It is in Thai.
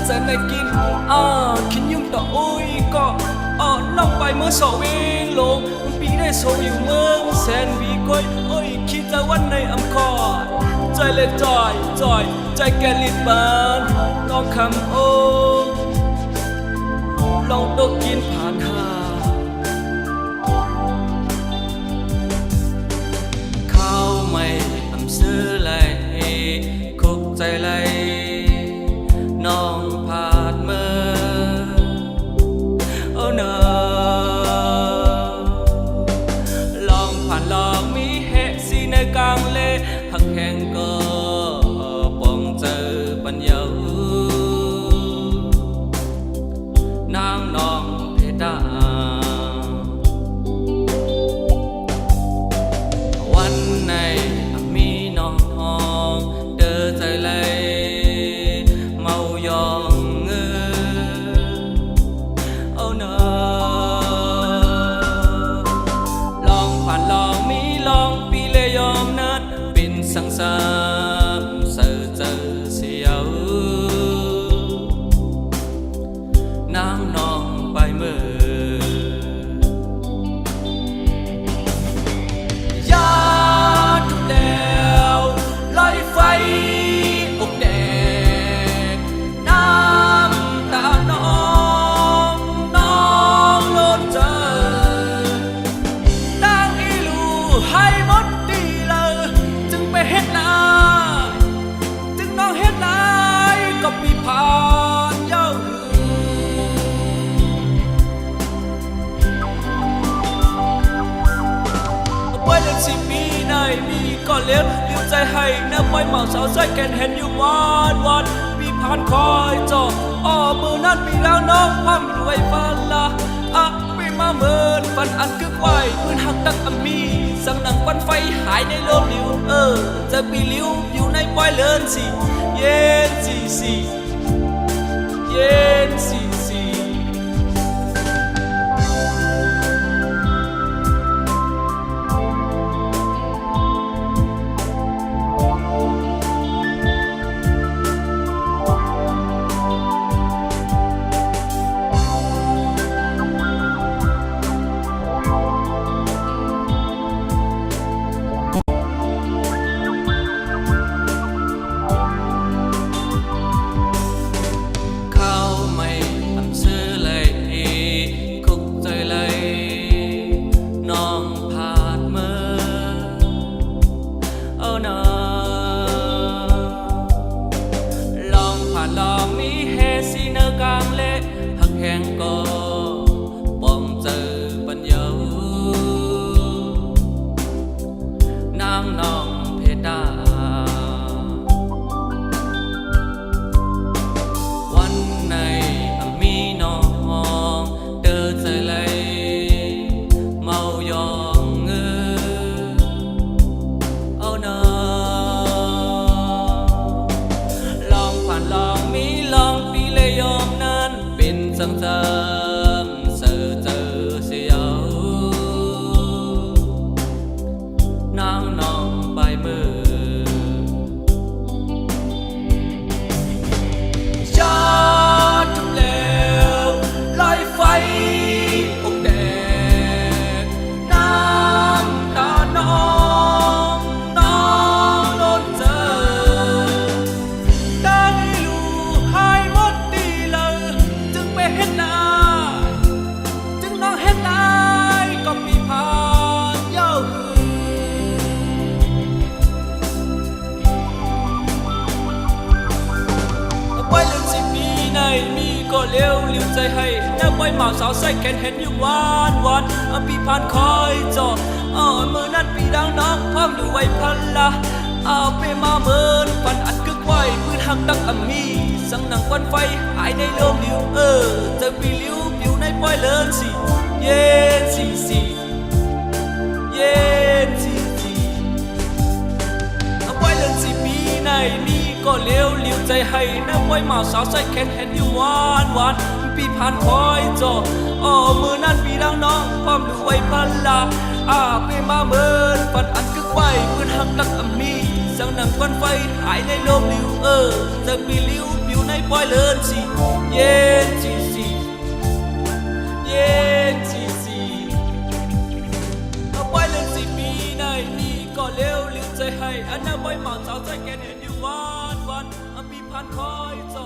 จะได้กินคินยุ่งต่ออุ้ยก็น้องไปเมื่อสองเองลงปีได้โซอยู่เมืองแสนบีก้อยโอ้ยคิดจะวันในอำคอดใจเลยจอยใจแกลิดบานน้องคำโอ้ลองตกกินผ่านหาข้าวไม่อำซื้อไหลคุกใจไหลน้องผาดเมื่อโอ้เนอลองผ่านลองมีเหตุสิในกลางเลหักแห่งก็ปองเจอปัญญานางน้องเพดาวันในมีน้องเดินใจไหลเมายองเงือเอาเนอลองผ่านลองมีลองปีเลยยอมนัดเป็นสังสารเสือเจอเสียวนางน้องไปเมื่อยาทุกแนวลอยไฟอกแดงน้ำตาน้องล้นเจอนางอีลูให้หมดดีเลยจึงไปเฮ็ดลายจึงน้องเฮ็ดลายก็ปีผ่านเย้าไว้เดือน10 ปีในมีก็เลี้ยวใจให้นับไว้เหมาสาวใส่แกนเห็นอยู่วันปีผ่านคอยจ่อมือนั้นปีแล้วน้องความรวยฟันละปีมาเมินฟันอันกึกไว้พื้นหักตักมีสังหนังปันไฟหายในโลกลิ้วจะปีลิ้วอยู่ในปอยเลินสิเย็นสิเย็นสิ ก็เลี้ยวใจให้แนบไว้หมาสาวใส่แขนเห็นอยู่วันปีผ่านคอยจอดมือนั้นปีดังน้องพร้อมอยู่ไว้พันละไปมาเมินฟันอัดกึกไว้พื้นหักตักมีสังหนังควันไฟหายในโลมลิ้วเจอปีลิ้วอยู่ในปอยเลินสิเย็นสิเย็นสิปอยเลินสิปีในมีก็เลี้ยวใจให้แนบไว้หมาสาวใส่แขนเห็นอยู่วันปีผ่านคอยจอมือนั้นปีดังน้องพร้อมอยู่ไว้พันละไปมาเมินฟันอัดกึกไว้พื้นหักตักมีสังหนังควันไฟหายในโลมลิ้วเจอปีลิ้ว ผิวในปอยเลินสิเย็นสิสิเย็นสิสิเอาปอยเลินสิปีในมีก็เร็วลิ้วใจให้อันน่าปอยเหมาสาวใจแกนเห็นอยู่วันวันปีพันคอยจ